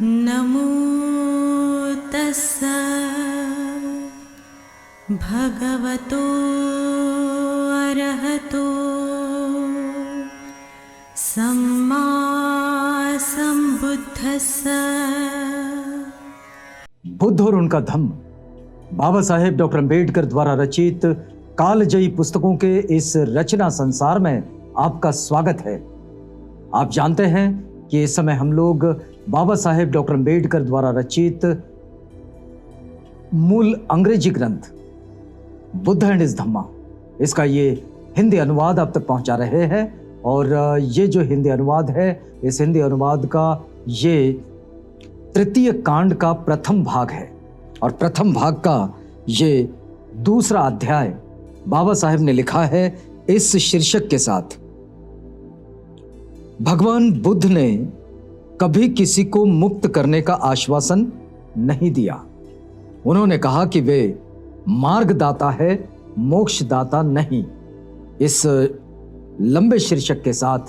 नमो तस्सा भगवतो अरहतो सम्मा संबुद्धस्सा। बुद्ध और उनका धम्म बाबा साहेब डॉक्टर अम्बेडकर द्वारा रचित कालजयी पुस्तकों के इस रचना संसार में आपका स्वागत है। आप जानते हैं कि इस समय हम लोग बाबा साहेब डॉक्टर अम्बेडकर द्वारा रचित मूल अंग्रेजी ग्रंथ बुद्ध एंड हिज धम्मा, इसका ये हिंदी अनुवाद आप तक पहुंचा रहे हैं। और ये जो हिंदी अनुवाद है, इस हिंदी अनुवाद का ये तृतीय कांड का प्रथम भाग है और प्रथम भाग का ये दूसरा अध्याय बाबा साहेब ने लिखा है इस शीर्षक के साथ, भगवान बुद्ध ने कभी किसी को मुक्त करने का आश्वासन नहीं दिया। उन्होंने कहा कि वे मार्गदाता है, मोक्षदाता नहीं। इस लंबे शीर्षक के साथ,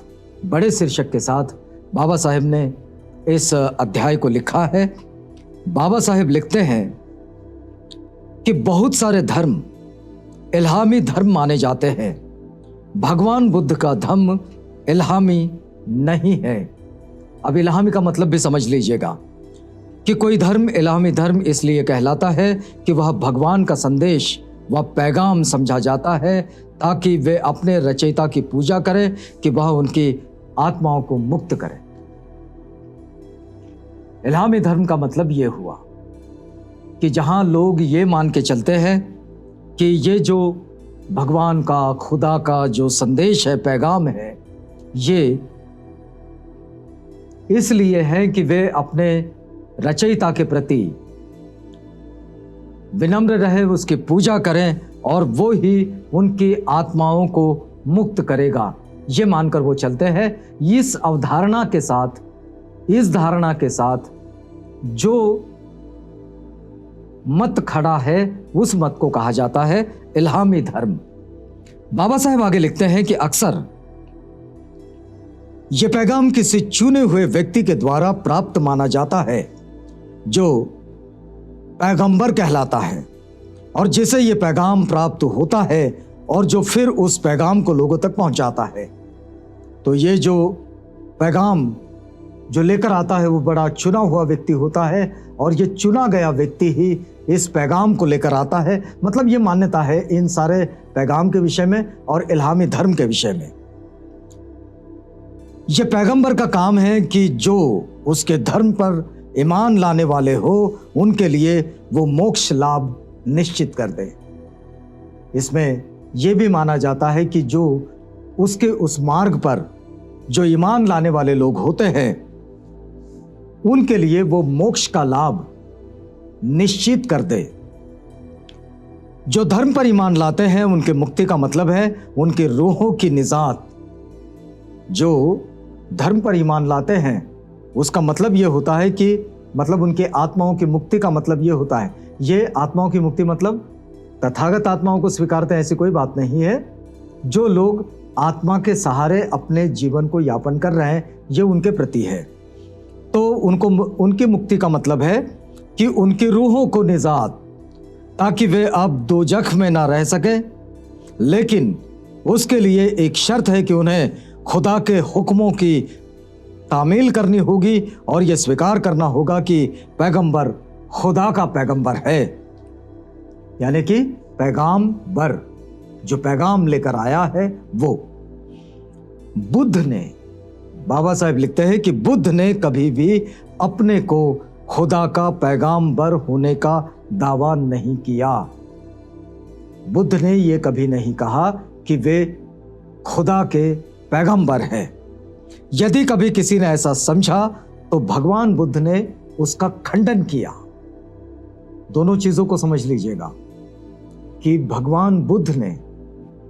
बड़े शीर्षक के साथ बाबा साहेब ने इस अध्याय को लिखा है। बाबा साहेब लिखते हैं कि बहुत सारे धर्म इल्हामी धर्म माने जाते हैं। भगवान बुद्ध का धम्म इल्हामी नहीं है। अब इल्हामी का मतलब भी समझ लीजिएगा कि कोई धर्म इल्हामी धर्म इसलिए कहलाता है कि वह भगवान का संदेश व पैगाम समझा जाता है ताकि वे अपने रचयिता की पूजा करें कि वह उनकी आत्माओं को मुक्त करे। इल्हामी धर्म का मतलब यह हुआ कि जहां लोग ये मान के चलते हैं कि ये जो भगवान का, खुदा का जो संदेश है, पैगाम है, ये इसलिए है कि वे अपने रचयिता के प्रति विनम्र रहे, उसकी पूजा करें और वो ही उनकी आत्माओं को मुक्त करेगा, ये मानकर वो चलते हैं। इस अवधारणा के साथ, इस धारणा के साथ जो मत खड़ा है, उस मत को कहा जाता है इल्हामी धर्म। बाबा साहेब आगे लिखते हैं कि अक्सर यह पैगाम किसी चुने हुए व्यक्ति के द्वारा प्राप्त माना जाता है जो पैगंबर कहलाता है, और जिसे यह पैगाम प्राप्त होता है और जो फिर उस पैगाम को लोगों तक पहुंचाता है। तो ये जो पैगाम जो लेकर आता है वो बड़ा चुना हुआ व्यक्ति होता है और ये चुना गया व्यक्ति ही इस पैगाम को लेकर आता है। मतलब ये मान्यता है इन सारे पैगाम के विषय में और इल्हामी धर्म के विषय में। यह पैगंबर का काम है कि जो उसके धर्म पर ईमान लाने वाले हो उनके लिए वो मोक्ष लाभ निश्चित कर दे। इसमें यह भी माना जाता है कि जो उसके उस मार्ग पर जो ईमान लाने वाले लोग होते हैं उनके लिए वो मोक्ष का लाभ निश्चित कर दे। जो धर्म पर ईमान लाते हैं उनके मुक्ति का मतलब है उनकी रूहों की निजात। जो धर्म पर ईमान लाते हैं उसका मतलब यह होता है कि मतलब उनके आत्माओं की मुक्ति का मतलब यह होता है। ये आत्माओं की मुक्ति मतलब तथागत आत्माओं को स्वीकारते हैं ऐसी कोई बात नहीं है। जो लोग आत्मा के सहारे अपने जीवन को यापन कर रहे हैं ये उनके प्रति है। तो उनको उनकी मुक्ति का मतलब है कि उनकी रूहों को निजात, ताकि वे अब दोजख में ना रह सके। लेकिन उसके लिए एक शर्त है कि उन्हें खुदा के हुक्मों की तामील करनी होगी और यह स्वीकार करना होगा कि पैगंबर खुदा का पैगंबर है, यानी कि पैगाम्बर जो पैगाम लेकर आया है वो। बुद्ध ने, बाबा साहेब लिखते हैं कि बुद्ध ने कभी भी अपने को खुदा का पैगाम्बर होने का दावा नहीं किया। बुद्ध ने यह कभी नहीं कहा कि वे खुदा के पैगंबर है। यदि कभी किसी ने ऐसा समझा तो भगवान बुद्ध ने उसका खंडन किया। दोनों चीजों को समझ लीजिएगा कि भगवान बुद्ध ने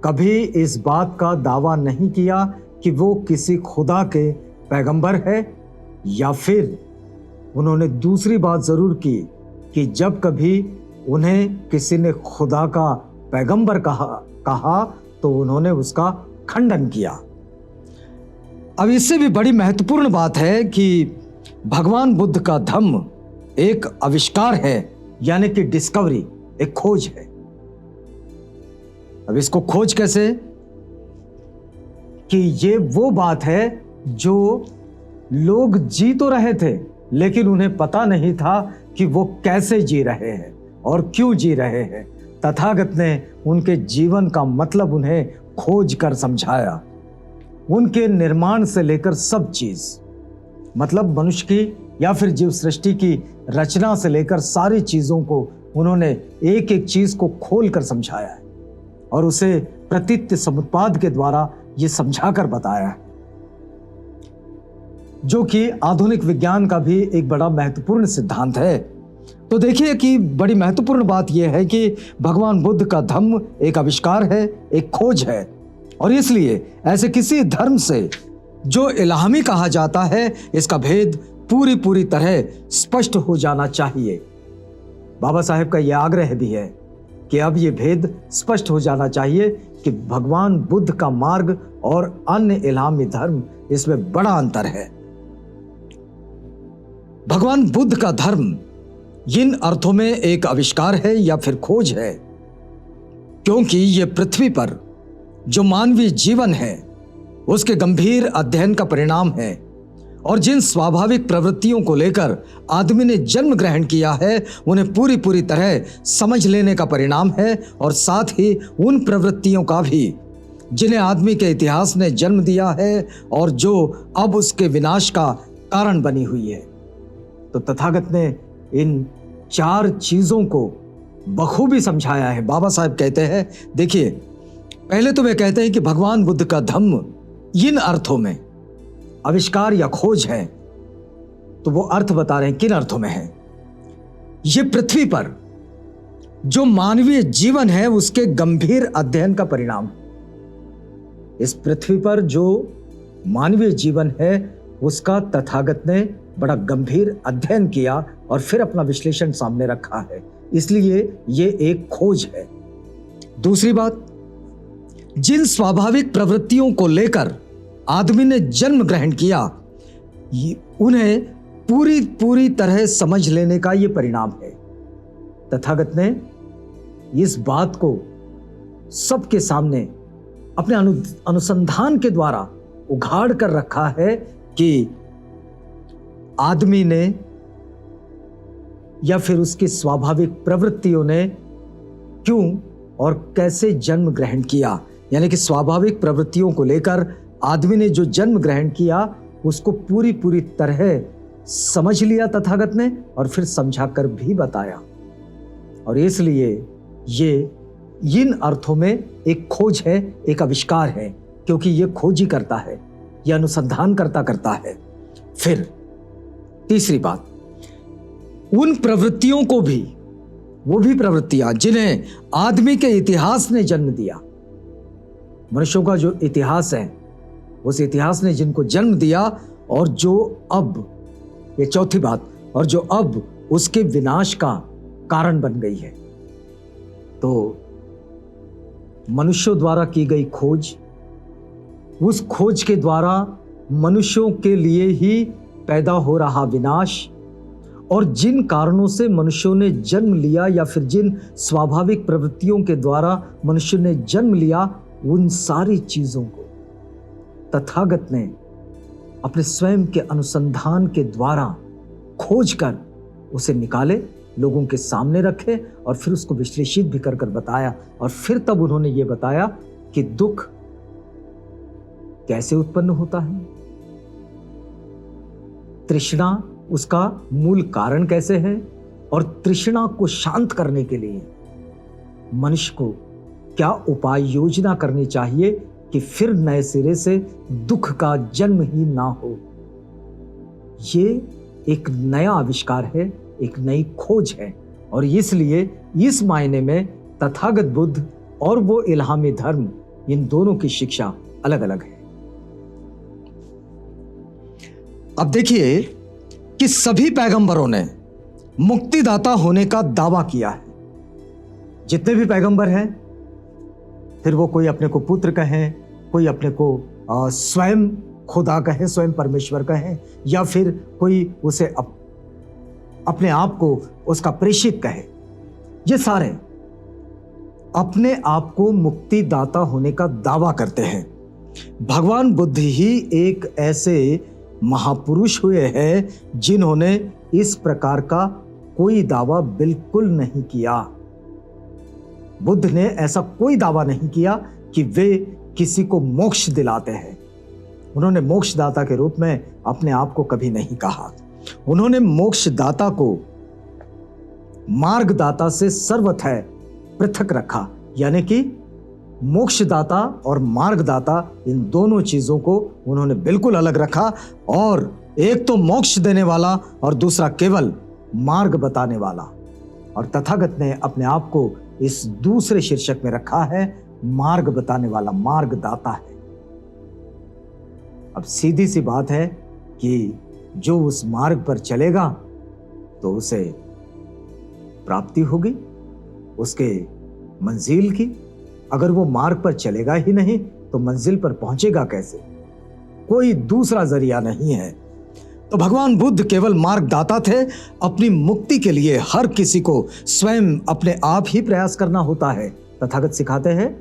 कभी इस बात का दावा नहीं किया कि वो किसी खुदा के पैगंबर है, या फिर उन्होंने दूसरी बात जरूर की कि जब कभी उन्हें किसी ने खुदा का पैगंबर कहा तो उन्होंने उसका खंडन किया। अब इससे भी बड़ी महत्वपूर्ण बात है कि भगवान बुद्ध का धम्म एक आविष्कार है, यानी कि डिस्कवरी, एक खोज है। अब इसको खोज कैसे, कि ये वो बात है जो लोग जी तो रहे थे लेकिन उन्हें पता नहीं था कि वो कैसे जी रहे हैं और क्यों जी रहे हैं। तथागत ने उनके जीवन का मतलब उन्हें खोज कर समझाया। उनके निर्माण से लेकर सब चीज, मतलब मनुष्य की या फिर जीव सृष्टि की रचना से लेकर सारी चीजों को उन्होंने एक एक चीज को खोल कर समझाया है और उसे प्रतीत्य समुत्पाद के द्वारा ये समझाकर बताया है, जो कि आधुनिक विज्ञान का भी एक बड़ा महत्वपूर्ण सिद्धांत है। तो देखिए कि बड़ी महत्वपूर्ण बात यह है कि भगवान बुद्ध का धम्म एक आविष्कार है, एक खोज है, और इसलिए ऐसे किसी धर्म से जो इलाहमी कहा जाता है, इसका भेद पूरी तरह स्पष्ट हो जाना चाहिए। बाबा साहेब का यह आग्रह भी है कि अब यह भेद स्पष्ट हो जाना चाहिए कि भगवान बुद्ध का मार्ग और अन्य इलाहमी धर्म, इसमें बड़ा अंतर है। भगवान बुद्ध का धर्म इन अर्थों में एक आविष्कार है या फिर खोज है, क्योंकि यह पृथ्वी पर जो मानवीय जीवन है उसके गंभीर अध्ययन का परिणाम है, और जिन स्वाभाविक प्रवृत्तियों को लेकर आदमी ने जन्म ग्रहण किया है उन्हें पूरी तरह समझ लेने का परिणाम है, और साथ ही उन प्रवृत्तियों का भी जिन्हें आदमी के इतिहास ने जन्म दिया है और जो अब उसके विनाश का कारण बनी हुई है। तो तथागत ने इन चार चीजों को बखूबी समझाया है। बाबा साहब कहते हैं, देखिए पहले तो वे कहते हैं कि भगवान बुद्ध का धम्म इन अर्थों में आविष्कार या खोज है, तो वो अर्थ बता रहे हैं किन अर्थों में है। ये पृथ्वी पर जो मानवीय जीवन है उसके गंभीर अध्ययन का परिणाम। इस पृथ्वी पर जो मानवीय जीवन है उसका तथागत ने बड़ा गंभीर अध्ययन किया और फिर अपना विश्लेषण सामने रखा है, इसलिए ये एक खोज है। दूसरी बात, जिन स्वाभाविक प्रवृत्तियों को लेकर आदमी ने जन्म ग्रहण किया उन्हें पूरी तरह समझ लेने का यह परिणाम है। तथागत ने इस बात को सबके सामने अपने अनुसंधान के द्वारा उघाड़ कर रखा है कि आदमी ने या फिर उसकी स्वाभाविक प्रवृत्तियों ने क्यों और कैसे जन्म ग्रहण किया, यानी कि स्वाभाविक प्रवृत्तियों को लेकर आदमी ने जो जन्म ग्रहण किया उसको पूरी तरह समझ लिया तथागत ने, और फिर समझाकर भी बताया। और इसलिए ये इन अर्थों में एक खोज है, एक आविष्कार है, क्योंकि ये खोज ही करता है, यह अनुसंधान करता है। फिर तीसरी बात, उन प्रवृत्तियों को भी, वो भी प्रवृत्तियां जिन्हें आदमी के इतिहास ने जन्म दिया, मनुष्यों का जो इतिहास है उस इतिहास ने जिनको जन्म दिया, और जो अब, ये चौथी बात, और जो अब उसके विनाश का कारण बन गई है। तो मनुष्यों द्वारा की गई खोज, उस खोज के द्वारा मनुष्यों के लिए ही पैदा हो रहा विनाश, और जिन कारणों से मनुष्यों ने जन्म लिया या फिर जिन स्वाभाविक प्रवृत्तियों के द्वारा मनुष्य ने जन्म लिया, उन सारी चीजों को तथागत ने अपने स्वयं के अनुसंधान के द्वारा खोज कर उसे निकाले, लोगों के सामने रखे और फिर उसको विश्लेषित भी कर बताया। और फिर तब उन्होंने ये बताया कि दुख कैसे उत्पन्न होता है, तृष्णा उसका मूल कारण कैसे है, और तृष्णा को शांत करने के लिए मनुष्य को क्या उपाय योजना करनी चाहिए कि फिर नए सिरे से दुख का जन्म ही ना हो। ये एक नया आविष्कार है, एक नई खोज है, और इसलिए इस मायने में तथागत बुद्ध और वो इल्हामी धर्म, इन दोनों की शिक्षा अलग अलग है। अब देखिए कि सभी पैगंबरों ने मुक्तिदाता होने का दावा किया है। जितने भी पैगंबर हैं, फिर वो कोई अपने को पुत्र कहें, कोई अपने को स्वयं खुदा कहें, स्वयं परमेश्वर कहें, या फिर कोई उसे अपने आप को उसका प्रेषित कहे, ये सारे अपने आप को मुक्तिदाता होने का दावा करते हैं। भगवान बुद्ध ही एक ऐसे महापुरुष हुए हैं जिन्होंने इस प्रकार का कोई दावा बिल्कुल नहीं किया। बुद्ध ने ऐसा कोई दावा नहीं किया कि वे किसी को मोक्ष दिलाते हैं। उन्होंने मोक्षदाता के रूप में अपने आप को कभी नहीं कहा। उन्होंने मोक्षदाता को मार्गदाता से सर्वथा पृथक रखा, यानी कि मोक्षदाता और मार्गदाता, इन दोनों चीजों को उन्होंने बिल्कुल अलग रखा। और एक तो मोक्ष देने वाला और दूसरा केवल मार्ग बताने वाला। और तथागत ने अपने आप को इस दूसरे शीर्षक में रखा है, मार्ग बताने वाला, मार्गदाता है। अब सीधी सी बात है कि जो उस मार्ग पर चलेगा तो उसे प्राप्ति होगी उसके मंजिल की। अगर वो मार्ग पर चलेगा ही नहीं तो मंजिल पर पहुंचेगा कैसे? कोई दूसरा जरिया नहीं है। तो भगवान बुद्ध केवल मार्गदाता थे। अपनी मुक्ति के लिए हर किसी को स्वयं अपने आप ही प्रयास करना होता है। तथागत सिखाते हैं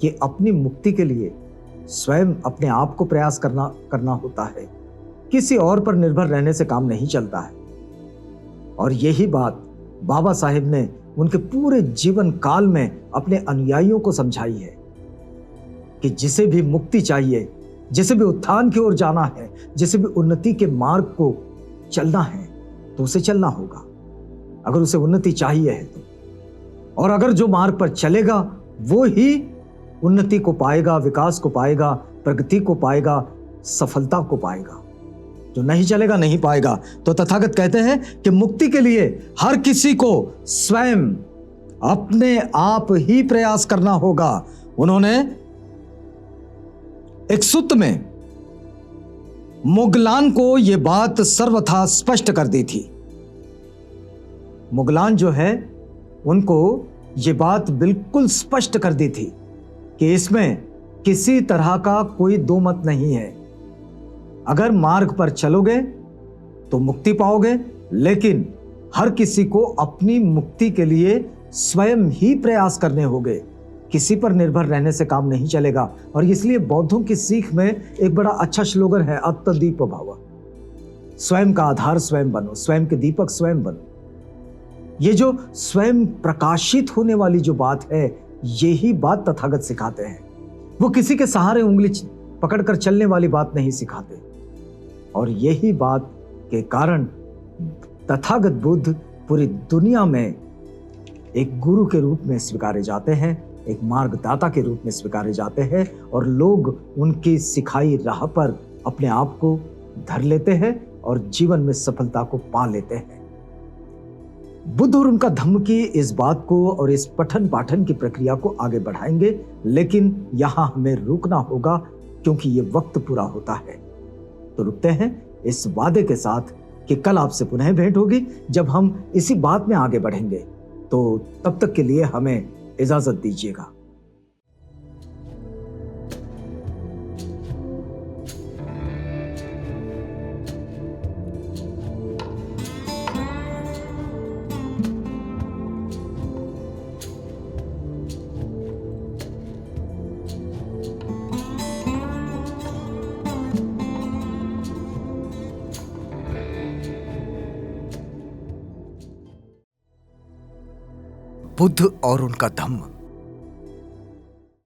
कि अपनी मुक्ति के लिए स्वयं अपने आप को प्रयास करना होता है। किसी और पर निर्भर रहने से काम नहीं चलता है। और यही बात बाबा साहेब ने उनके पूरे जीवन काल में अपने अनुयायियों को समझाई है कि जिसे भी मुक्ति चाहिए, जिसे भी उत्थान की ओर जाना है, जिसे भी उन्नति के मार्ग को चलना है, तो उसे चलना होगा, अगर उसे उन्नति चाहिए है तो। और अगर जो मार्ग पर चलेगा वो ही उन्नति को पाएगा, विकास को पाएगा, प्रगति को पाएगा, सफलता को पाएगा। जो नहीं चलेगा नहीं पाएगा। तो तथागत कहते हैं कि मुक्ति के लिए हर किसी को स्वयं अपने आप ही प्रयास करना होगा। उन्होंने एक सुत्त में मुगलान को यह बात सर्वथा स्पष्ट कर दी थी। मुगलान जो है उनको यह बात बिल्कुल स्पष्ट कर दी थी कि इसमें किसी तरह का कोई दो मत नहीं है। अगर मार्ग पर चलोगे तो मुक्ति पाओगे, लेकिन हर किसी को अपनी मुक्ति के लिए स्वयं ही प्रयास करने होंगे। किसी पर निर्भर रहने से काम नहीं चलेगा। और इसलिए बौद्धों की सीख में एक बड़ा अच्छा श्लोगन है, आत्मदीप भव। स्वयं का आधार स्वयं बनो, स्वयं के दीपक स्वयं बनो। ये जो स्वयं प्रकाशित होने वाली जो बात है, यही बात तथागत सिखाते हैं। वो किसी के सहारे उंगली पकड़कर चलने वाली बात नहीं सिखाते। और यही बात के कारण तथागत बुद्ध पूरी दुनिया में एक गुरु के रूप में स्वीकारे जाते हैं, एक मार्गदाता के रूप में स्वीकारे जाते हैं। और लोग उनकी सिखाई राह पर अपने आप को धर लेते हैं और जीवन में सफलता को पा लेते हैं। बुद्ध और उनका धम्म की इस बात को और इस पठन पाठन की प्रक्रिया को आगे बढ़ाएंगे, लेकिन यहां हमें रुकना होगा क्योंकि ये वक्त पूरा होता है। तो रुकते हैं इस वादे के साथ कि कल आपसे पुनः भेंट होगी जब हम इसी बात में आगे बढ़ेंगे। तो तब तक के लिए हमें इजाजत दीजिएगा। बुद्ध और उनका धम्म।